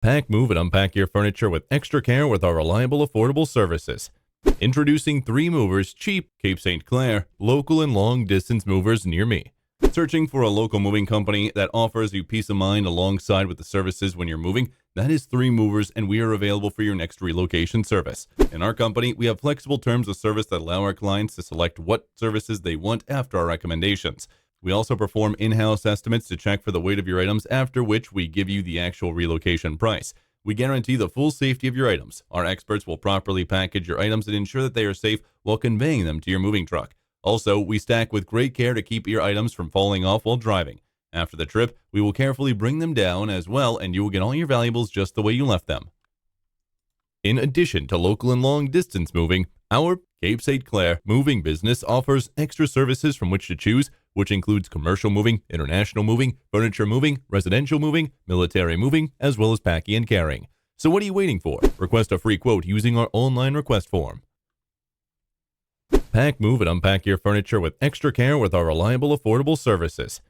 Pack, move, and unpack your furniture with extra care with our reliable, affordable services. Introducing 3 movers, cheap, Cape St. Clair, local and long-distance movers near me. Searching for a local moving company that offers you peace of mind alongside with the services when you're moving? That is 3 movers, and we are available for your next relocation service. In our company, we have flexible terms of service that allow our clients to select what services they want after our recommendations. We also perform in-house estimates to check for the weight of your items, after which we give you the actual relocation price. We guarantee the full safety of your items. Our experts will properly package your items and ensure that they are safe while conveying them to your moving truck. Also, we stack with great care to keep your items from falling off while driving. After the trip, we will carefully bring them down as well, and you will get all your valuables just the way you left them. In addition to local and long-distance moving, our Cape St. Clair moving business offers extra services from which to choose, which includes commercial moving, international moving, furniture moving, residential moving, military moving, as well as packing and carrying. So what are you waiting for? Request a free quote using our online request form. Pack, move, and unpack your furniture with extra care with our reliable, affordable services.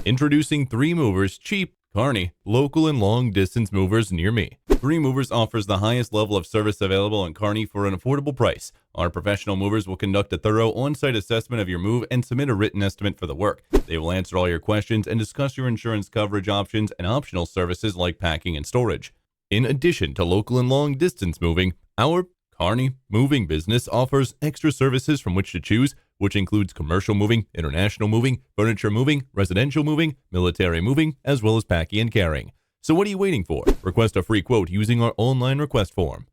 Introducing 3 movers, cheap, Carney, local and long-distance movers near me. 3 Movers offers the highest level of service available in Kearney for an affordable price. Our professional movers will conduct a thorough on-site assessment of your move and submit a written estimate for the work. They will answer all your questions and discuss your insurance coverage options and optional services like packing and storage. In addition to local and long-distance moving, our Kearney moving business offers extra services from which to choose, which includes commercial moving, international moving, furniture moving, residential moving, military moving, as well as packing and carrying. So what are you waiting for? Request a free quote using our online request form.